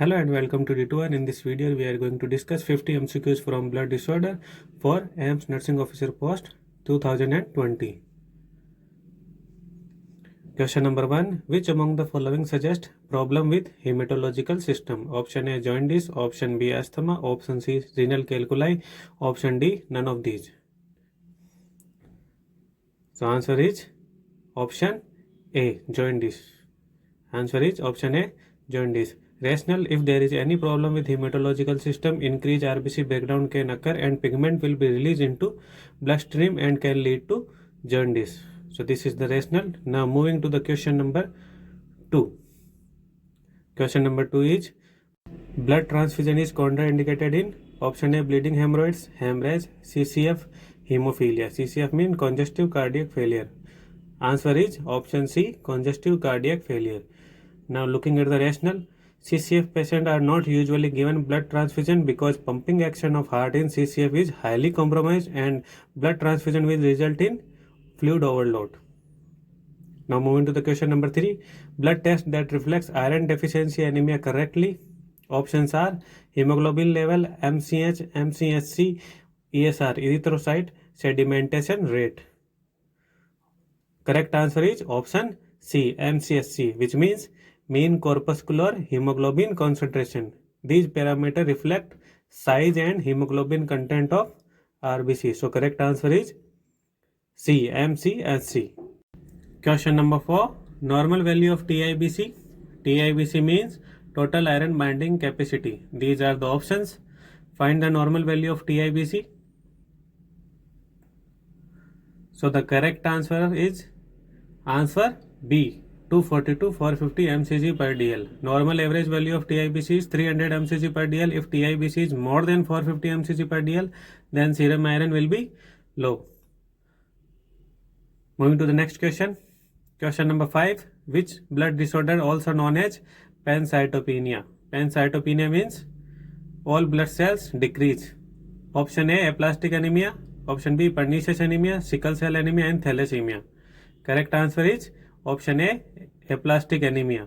Hello and welcome to D2, and in this video we are going to discuss 50 MCQs from blood disorder for AIMS nursing officer post 2020. Question number 1. Which among the following suggest problem with hematological system? Option A jaundice, option B asthma, option C renal calculi, option D none of these. So answer is option A jaundice. Answer is option A jaundice. Rational: if there is any problem with hematological system, increased RBC breakdown can occur and pigment will be released into bloodstream and can lead to jaundice. So this is the rational. Now moving to the question number 2. Question number 2 is blood transfusion is contraindicated in option A bleeding hemorrhoids, hemorrhage, CCF, hemophilia. CCF means congestive cardiac failure. Answer is option C congestive cardiac failure. Now looking at the rational, CCF patients are not usually given blood transfusion because pumping action of heart in CCF is highly compromised and blood transfusion will result in fluid overload. Now moving to the question number 3. Blood test that reflects iron deficiency anemia correctly. Options are hemoglobin level, MCH, MCHC, ESR, erythrocyte sedimentation rate. Correct answer is option C, MCHC, which means mean corpuscular hemoglobin concentration. These parameters reflect size and hemoglobin content of RBC. So correct answer is C, MCHC. Question number 4. Normal value of TIBC. TIBC means total iron binding capacity. These are the options. Find the normal value of TIBC. So the correct answer is answer B, 242/450 mcg per dl. Normal average value of TIBC is 300 mcg per dl. If TIBC is more than 450 mcg per dl, then serum iron will be low. Moving to the next question. Question number 5. Which blood disorder also known as pancytopenia? Pancytopenia means all blood cells decrease. Option A aplastic anemia, option B pernicious anemia, sickle cell anemia and thalassemia. Correct answer is option A aplastic anemia.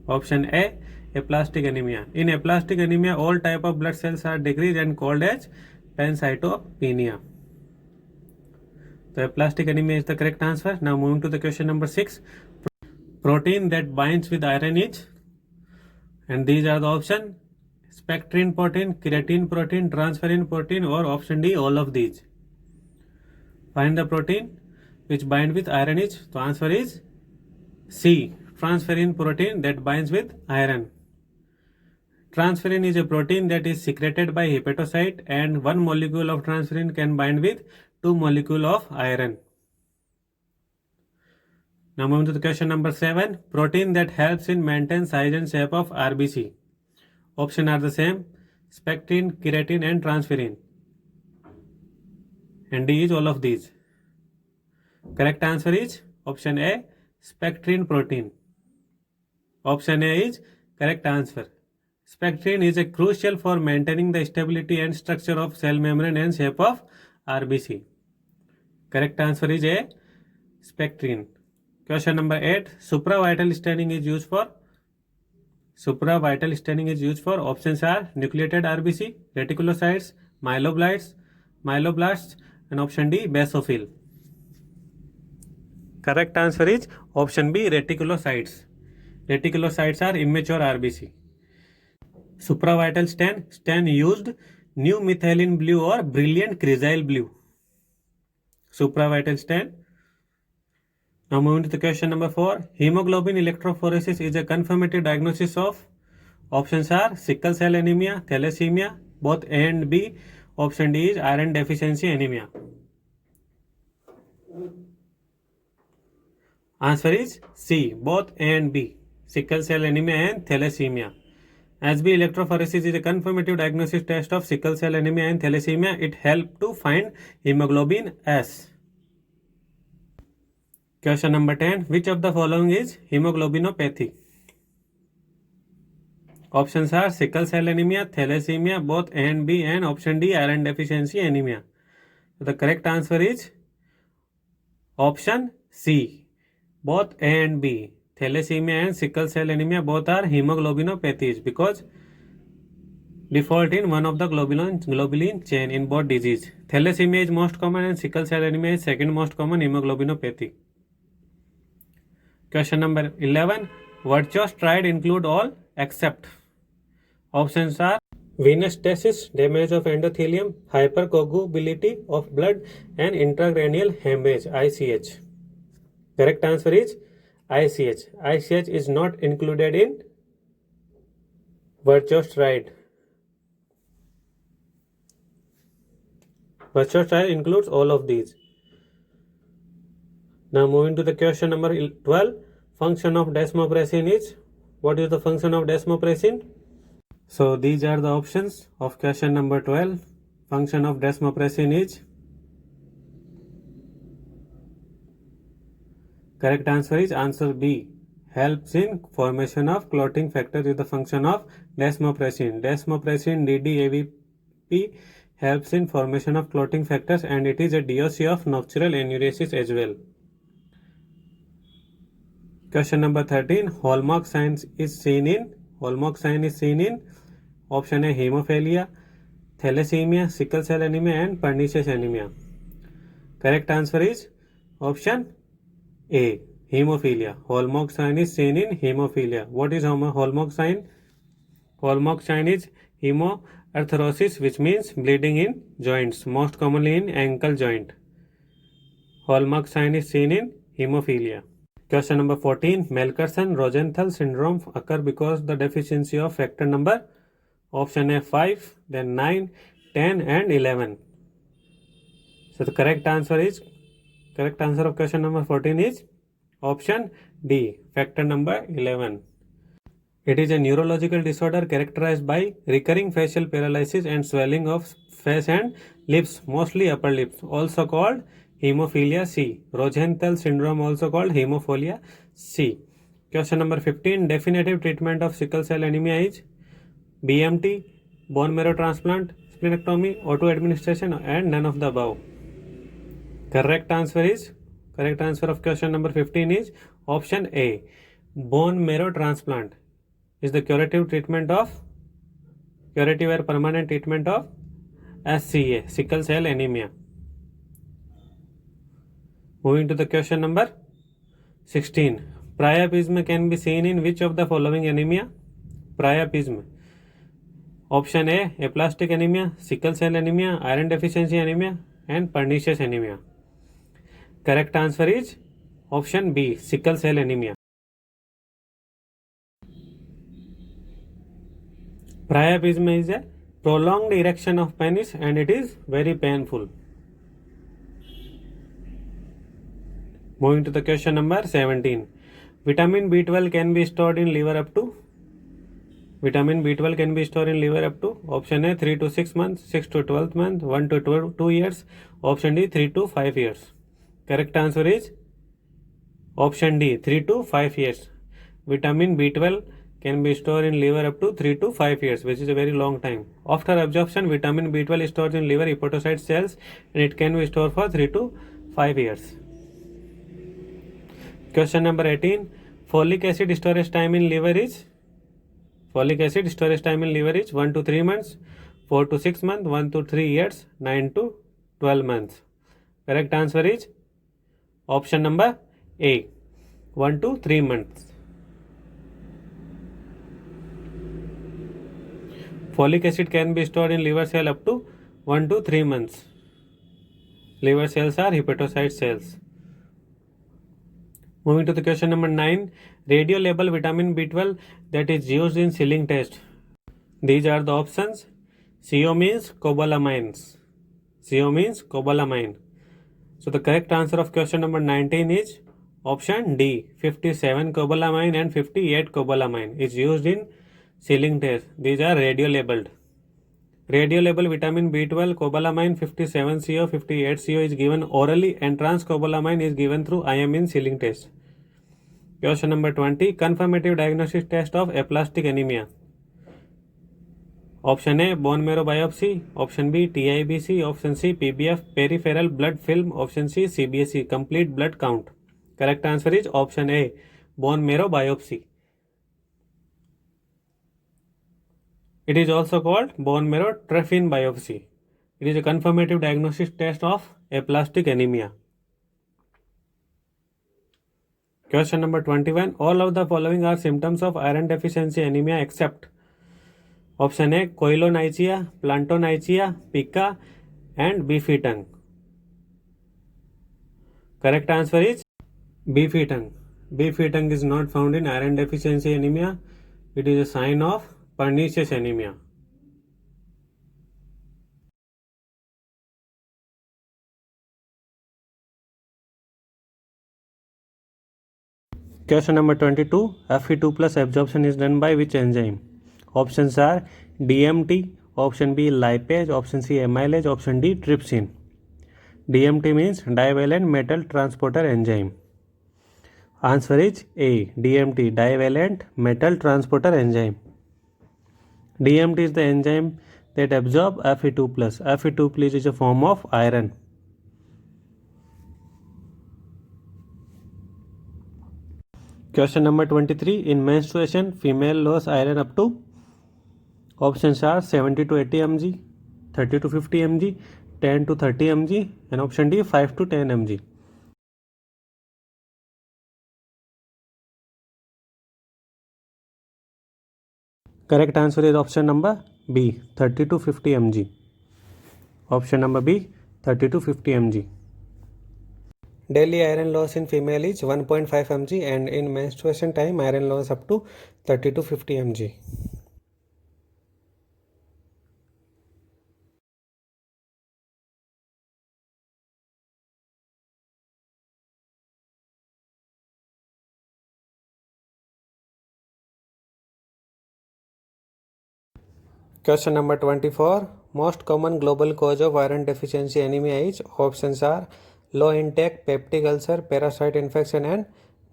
Option A aplastic anemia. In aplastic anemia, all type of blood cells are decreased and called as pancytopenia. So aplastic anemia is the correct answer. Now moving to the question number 6. Protein that binds with iron is, and these are the options: spectrin protein, keratin protein, transferrin protein, or option D all of these. Find the protein which bind with iron is. The answer is C, transferrin protein that binds with iron. Transferrin is a protein that is secreted by hepatocyte, and one molecule of transferrin can bind with 2 molecules of iron. Now moving to the question number 7. Protein that helps in maintain size and shape of RBC. Options are the same: spectrin, keratin and transferrin. And D is all of these. Correct answer is option A, spectrin protein. Option A is correct answer. Spectrin is a crucial for maintaining the stability and structure of cell membrane and shape of RBC. Correct answer is A, spectrin. Question number 8. Supravital staining is used for. Supravital staining is used for. Options are nucleated RBC, reticulocytes, myeloblasts, and option D, basophil. Correct answer is option B, reticulocytes. Reticulocytes are immature RBC. Supravital stain used new methylene blue or brilliant chrysal blue. Supravital stain. Now moving to the question number 4. Hemoglobin electrophoresis is a confirmative diagnosis of. Options are sickle cell anemia, thalassemia, both A and B. Option D is iron deficiency anemia. Answer is C, both A and B, sickle cell anemia and thalassemia. As B electrophoresis is a confirmative diagnosis test of sickle cell anemia and thalassemia, it helps to find hemoglobin S. Question number 10. Which of the following is hemoglobinopathy? Options are sickle cell anemia, thalassemia, both A and B, and option D, iron deficiency anemia. So the correct answer is option C, both A and B, thalassemia and sickle cell anemia both are hemoglobinopathies because default in one of the globulin chain in both disease. Thalassemia is most common and sickle cell anemia is second most common hemoglobinopathy. Question number 11. Virchow triad include all except. Options are venous stasis, damage of endothelium, hypercoagulability of blood, and intracranial hemorrhage (ICH). Correct answer is ICH. ICH is not included in Virchow triad. Virchow triad includes all of these. Now moving to the question number 12. Function of desmopressin is. What is the function of desmopressin? So these are the options of question number 12. Function of desmopressin is. Correct answer is answer B. Helps in formation of clotting factor is the function of desmopressin. Desmopressin DDAVP helps in formation of clotting factors and it is a DOC of nocturnal enuresis as well. Question number 13. Hallmark sign is seen in option A hemophilia, thalassemia, sickle cell anemia and pernicious anemia. Correct answer is option A hemophilia. Hallmark sign is seen in hemophilia. What is hallmark sign? Hallmark sign is hemoarthrosis, which means bleeding in joints, most commonly in ankle joint. Hallmark sign is seen in hemophilia. Question number 14. Melkersson-Rosenthal syndrome occur because the deficiency of factor number. Option A 5, then 9, 10 and 11. So the correct answer of question number 14 is option D, factor number 11. It is a neurological disorder characterized by recurring facial paralysis and swelling of face and lips, mostly upper lips, also called hemophilia C. Rosenthal syndrome also called hemophilia C. Question number 15. Definitive treatment of sickle cell anemia is BMT, bone marrow transplant, splenectomy, auto administration and none of the above. Correct answer of question number 15 is option A. Bone marrow transplant is the curative or permanent treatment of SCA, sickle cell anemia. Moving to the question number 16. Priapism can be seen in which of the following anemia? Priapism. Option A, aplastic anemia, sickle cell anemia, iron deficiency anemia and pernicious anemia. Correct answer is option B, sickle cell anemia. Priapism is a prolonged erection of penis and it is very painful. Moving to the question number 17. Vitamin B12 can be stored in liver up to. Vitamin B12 can be stored in liver up to. Option A 3 to 6 months, 6 to 12 months, 1 to 2 years. Option D 3 to 5 years. Correct answer is option D 3 to 5 years. Vitamin B12 can be stored in liver up to 3 to 5 years, which is a very long time. After absorption, vitamin B12 is stored in liver hepatocyte cells and it can be stored for 3 to 5 years. Question number 18. Folic acid storage time in liver is 1 to 3 months, 4 to 6 months, 1 to 3 years, 9 to 12 months. Correct answer is option number A, 1 to 3 months. Folic acid can be stored in liver cell up to 1 to 3 months. Liver cells are hepatocyte cells. Moving to the question number 9. Radio label vitamin B12 that is used in sealing test. These are the options. CO means cobalamin. So the correct answer of question number 19 is option D, 57 cobalamin and 58 cobalamin is used in sealing test. These are radio labeled. Radio label vitamin B12 cobalamin 57CO 58CO is given orally and transcobalamin is given through IM in sealing test. Question number 20. Confirmative diagnostic test of aplastic anemia. Option A bone marrow biopsy, option B TIBC, option C PBF peripheral blood film, option C CBC complete blood count. Correct answer is option A bone marrow biopsy. It is also called bone marrow trophine biopsy. It is a confirmative diagnostic test of aplastic anemia. Question number 21. All of the following are symptoms of iron deficiency anemia except option A koilonychia, plantonychia, pica, and beefy tongue. Correct answer is beefy tongue. Beefy tongue is not found in iron deficiency anemia. It is a sign of pernicious anemia. Question number 22. Fe2 plus absorption is done by which enzyme? Options are DMT, option B lipase, option C amylase, option D trypsin. DMT means divalent metal transporter enzyme. Answer is A. DMT, divalent metal transporter enzyme. DMT is the enzyme that absorbs Fe2 plus. Fe2 plus is a form of iron. Question number 23. In menstruation, female lose iron up to options are 70 to 80 mg, 30 to 50 mg, 10 to 30 mg, and option D 5 to 10 mg. Correct answer is option number B 30 to 50 mg. Option number B 30 to 50 mg. Daily iron loss in female is 1.5 mg and in menstruation time iron loss up to 30 to 50 mg. Question number 24. Most common global cause of iron deficiency anemia is options are low intake, peptic ulcer, parasite infection, and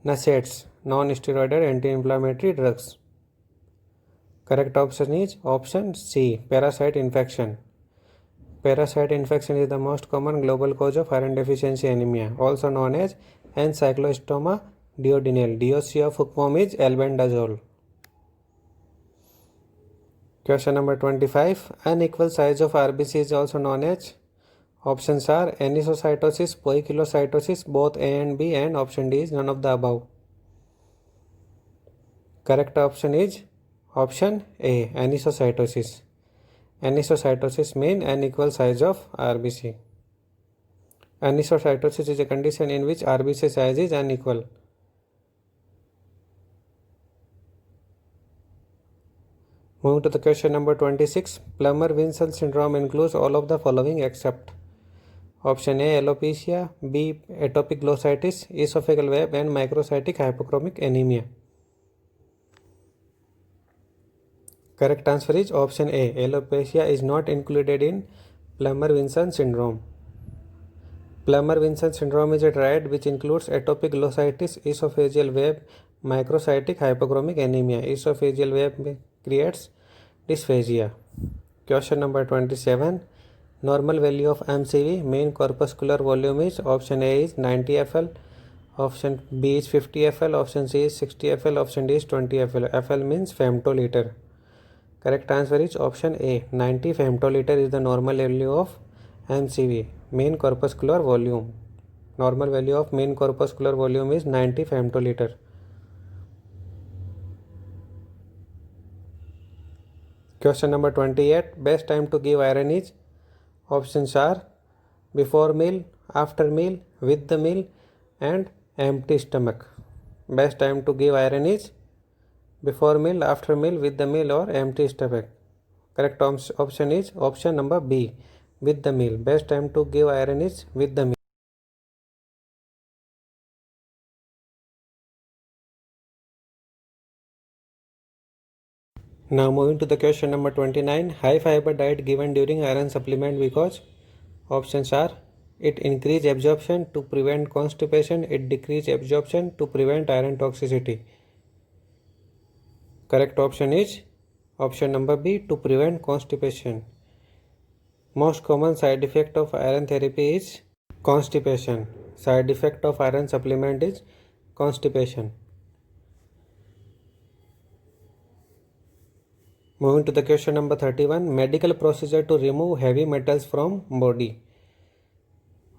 NSAIDs, non-steroidal anti-inflammatory drugs. Correct option is option C, parasite infection. Parasite infection is the most common global cause of iron deficiency anemia, also known as Ancylostoma duodenale. DOC of hook form is albendazole. Question number 25. Unequal size of RBC is also known as. Options are anisocytosis, poikilocytosis, both A and B, and option D is none of the above. Correct option is option A, anisocytosis. Anisocytosis means unequal size of RBC. Anisocytosis is a condition in which RBC size is unequal. Moving to the question number 26. Plummer-Vinson syndrome includes all of the following except option A alopecia, B atopic glossitis, esophageal web, and microcytic hypochromic anemia. Correct answer is option A. Alopecia is not included in Plummer-Vinson syndrome. Plummer-Vinson syndrome is a triad which includes atopic glossitis, esophageal web, microcytic hypochromic anemia. Esophageal web creates dysphagia. Question number 27. Normal value of MCV, mean corpuscular volume, is option A is 90 FL, option B is 50 FL, option C is 60 FL, option D is 20 FL. FL means femtoliter. Correct answer is option A. 90 femtoliter is the normal value of MCV, mean corpuscular volume. Normal value of mean corpuscular volume is 90 femtoliter. Question number 28. Best time to give iron is. Options are before meal, after meal, with the meal, and empty stomach. Best time to give iron is before meal, after meal, with the meal, or empty stomach. Correct option is option number B, with the meal. Best time to give iron is with the meal. Now moving to the question number 29. High fiber diet given during iron supplement because options are it increase absorption to prevent constipation, it decrease absorption to prevent iron toxicity. Correct option is option number B, to prevent constipation. Most common side effect of iron therapy is constipation. Side effect of iron supplement is constipation. Moving to the question number 31, medical procedure to remove heavy metals from body.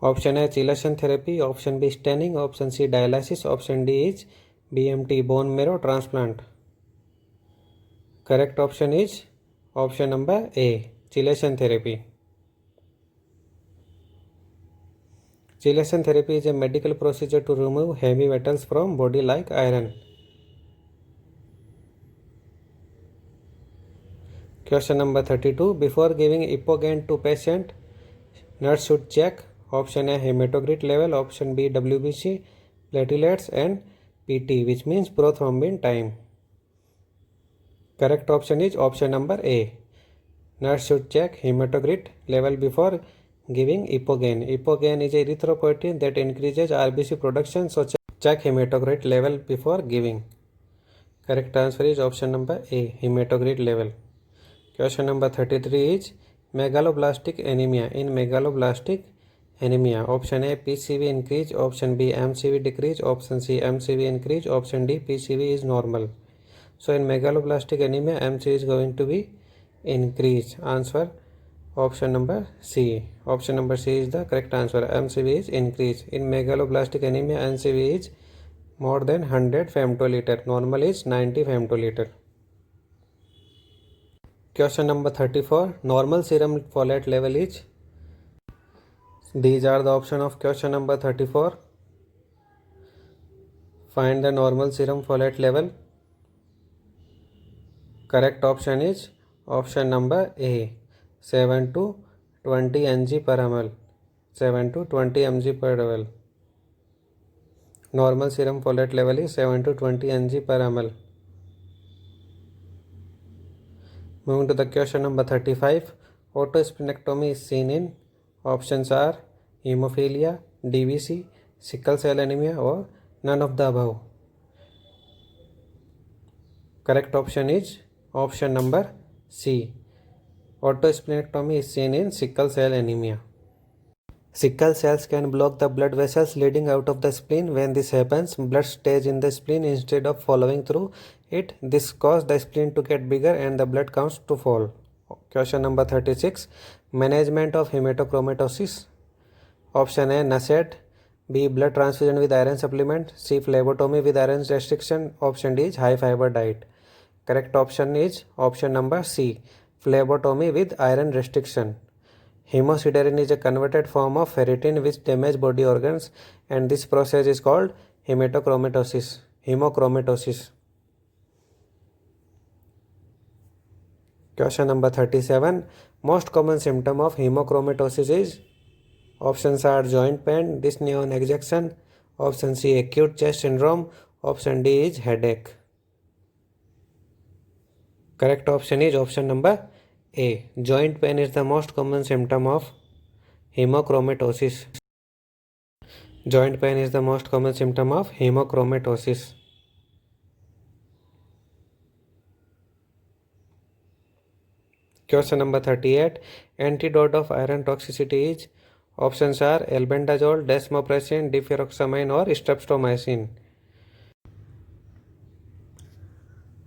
Option A chelation therapy, option B staining, option C dialysis, option D is BMT bone marrow transplant. Correct option is option number A chelation therapy. Chelation therapy is a medical procedure to remove heavy metals from body like iron. Question number 32. Before giving Ibogaine to patient, nurse should check option A hematocrit level, option B WBC, platelets and PT, which means prothrombin time. Correct option is option number A. Nurse should check hematocrit level before giving Ibogaine. Ibogaine is a erythropoietin that increases RBC production, so check hematocrit level before giving. Correct answer is option number A, hematocrit level. Question number 33 is megaloblastic anemia. In megaloblastic anemia, option A PCV increase, option B MCV decrease, option C MCV increase, option D PCV is normal. So in megaloblastic anemia, MCV is going to be increase. Answer option number C. Option number C is the correct answer. MCV is increase. In megaloblastic anemia, MCV is more than 100 femtoliter. Normal is 90 femtoliter. Question number 34. Normal serum folate level is. These are the option of question number 34. Find the normal serum folate level. Correct option is option number A, 7 to 20 mg per ml. 7 to 20 mg per ml. Normal serum folate level is 7 to 20 mg per ml. Moving to the question number 35. Autosplenectomy is seen in. Options are hemophilia, DVC, sickle cell anemia or none of the above. Correct option is option number C. Autosplenectomy is seen in sickle cell anemia. Sickle cells can block the blood vessels leading out of the spleen. When this happens, blood stays in the spleen instead of following through it. This causes the spleen to get bigger and the blood counts to fall. Question number 36. Management of hematochromatosis. Option A NSAID, B blood transfusion with iron supplement, C phlebotomy with iron restriction, option D is high fiber diet. Correct option is option number C, phlebotomy with iron restriction. Hemosiderin is a converted form of ferritin which damages body organs, and this process is called hematochromatosis. Question number 37. Most common symptom of hemochromatosis is. Options are joint pain, dyspnea on exertion, option C acute chest syndrome, option D is headache. Correct option is option number A. Joint pain is the most common symptom of hemochromatosis. Joint pain is the most common symptom of hemochromatosis. Question number 38. Antidote of iron toxicity is. Options are albendazole, desmopressin, deferoxamine or streptomycin.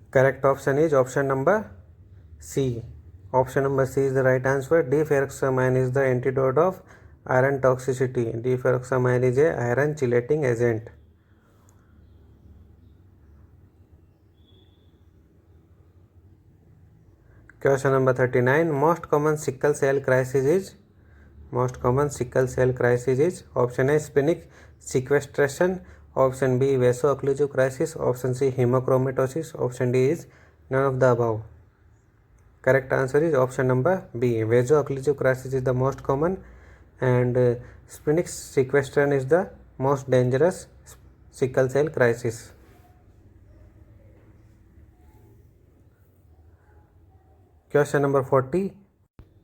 Correct option is option number C. Option number C is the right answer. Deferoxamine is the antidote of iron toxicity. Deferoxamine is a iron chelating agent. Question number 39. Most common sickle cell crisis is. Option A splenic sequestration, option B vaso-occlusive crisis, option C hemochromatosis, option D is none of the above. Correct answer is option number B, vaso-occlusive crisis is the most common, and splenic sequestration is the most dangerous sickle cell crisis. Question number 40.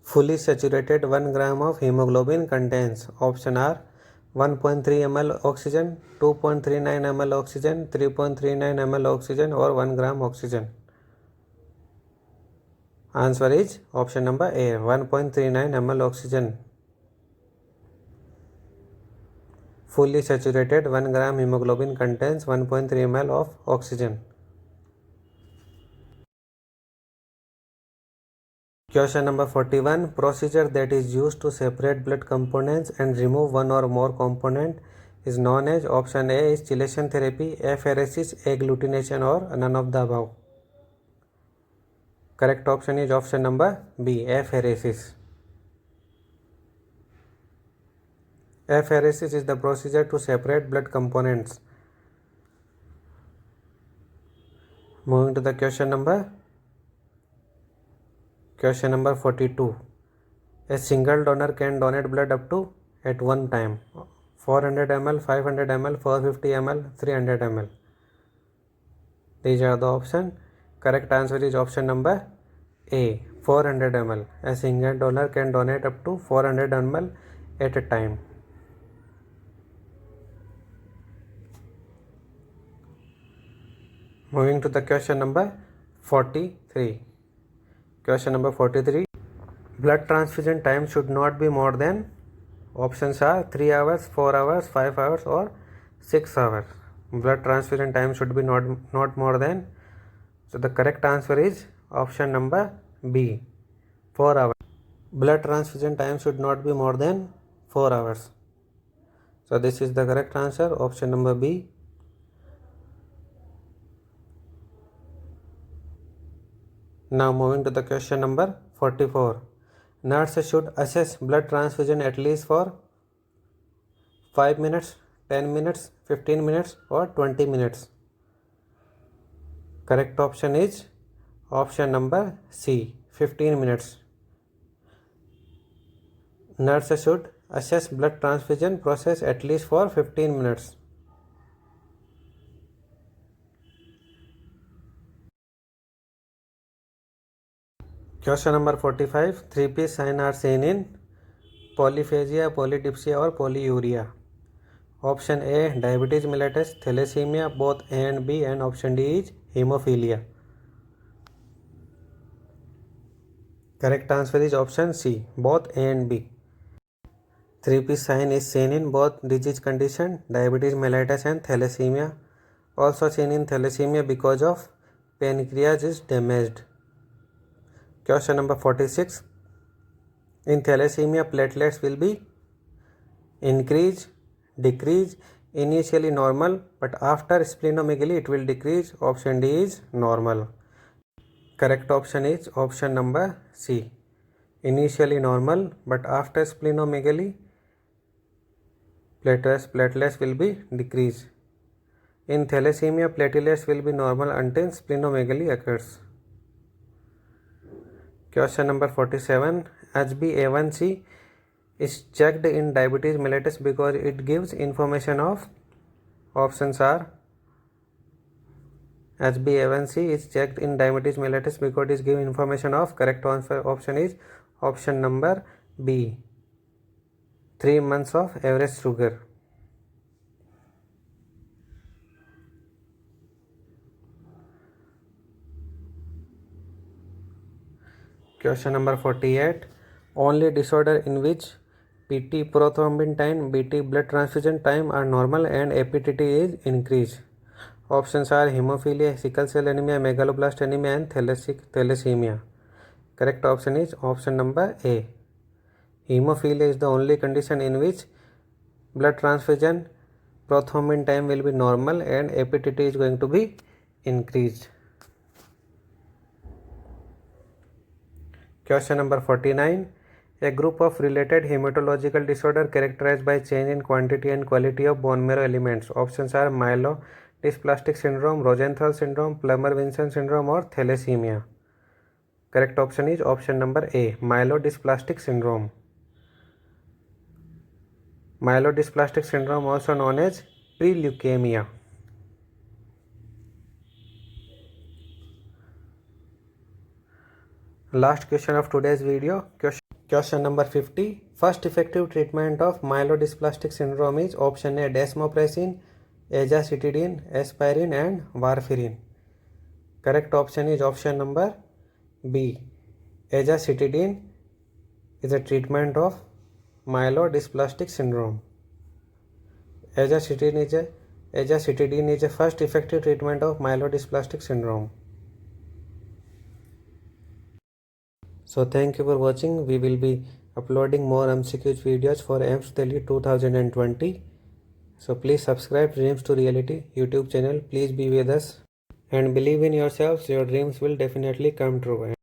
Fully saturated 1 gram of hemoglobin contains. Option are 1.3 ml oxygen, 2.39 ml oxygen, 3.39 ml oxygen or 1 gram oxygen. Answer is option number A, 1.39 ml oxygen. Fully saturated 1 gram hemoglobin contains 1.3 ml of oxygen. Question number 41. Procedure that is used to separate blood components and remove one or more component is known as option A is chelation therapy, apheresis, agglutination or none of the above. Correct option is option number B, apheresis. Apheresis is the procedure to separate blood components. Moving to the question number 42. A single donor can donate blood up to at one time 400 ml, 500 ml, 450 ml, 300 ml. These are the options. Correct answer is option number A, 400 ml. A single donor can donate up to 400 ml at a time. Moving to the question number 43. Question number 43. Blood transfusion time should not be more than, options are 3 hours, 4 hours, 5 hours or 6 hours. Blood transfusion time should be not more than, so the correct answer is option number B, 4 hours. Blood transfusion time should not be more than 4 hours. So this is the correct answer, option number B. Now moving to the question number 44. Nurse should assess blood transfusion at least for 5 minutes, 10 minutes, 15 minutes or 20 minutes. Correct option is option number C, 15 minutes. Nurse should assess blood transfusion process at least for 15 minutes. Question number 45. 3P signs are seen in polyphagia, polydipsia or polyuria. Option A, diabetes mellitus, thalassemia, both A and B, and option D is hemophilia. Correct answer is option C, both A and B. 3P sign is seen in both disease condition, diabetes mellitus and thalassemia. Also seen in thalassemia because of pancreas is damaged. Question number 46. In thalassemia, platelets will be increase, decrease, initially normal, but after splenomegaly it will decrease. Option D is normal. Correct option is option number C, initially normal, but after splenomegaly platelets will be decreased. In thalassemia, platelets will be normal until splenomegaly occurs. Question number 47. HbA1c is checked in diabetes mellitus because it gives information of, options are HbA1c is checked in diabetes mellitus because it gives information of. Correct answer option is option number B, 3 months of average sugar. Question number 48. Only disorder in which PT prothrombin time, BT blood transfusion time are normal and APTT is increased. Options are hemophilia, sickle cell anemia, megaloblast anemia and thalassemia. Correct option is option number A. Hemophilia is the only condition in which blood transfusion prothrombin time will be normal and APTT is going to be increased. Question number 49. A group of related hematological disorder characterized by change in quantity and quality of bone marrow elements. Options are myelodysplastic syndrome, Rosenthal syndrome, Plummer-Vinson syndrome or thalassemia. Correct option is option number A, myelodysplastic syndrome. Myelodysplastic syndrome, also known as pre-leukemia. Last question of today's video. Question number 50. First effective treatment of myelodysplastic syndrome is option A, desmopressin, azacitidine, aspirin and warfarin. Correct option is option number B, azacitidine is a treatment of myelodysplastic syndrome. Azacitidine is a first effective treatment of myelodysplastic syndrome. So thank you for watching. We will be uploading more MCQs videos for AIMS Delhi 2020. So please subscribe Dreams to Reality YouTube channel. Please be with us and believe in yourselves. Your dreams will definitely come true.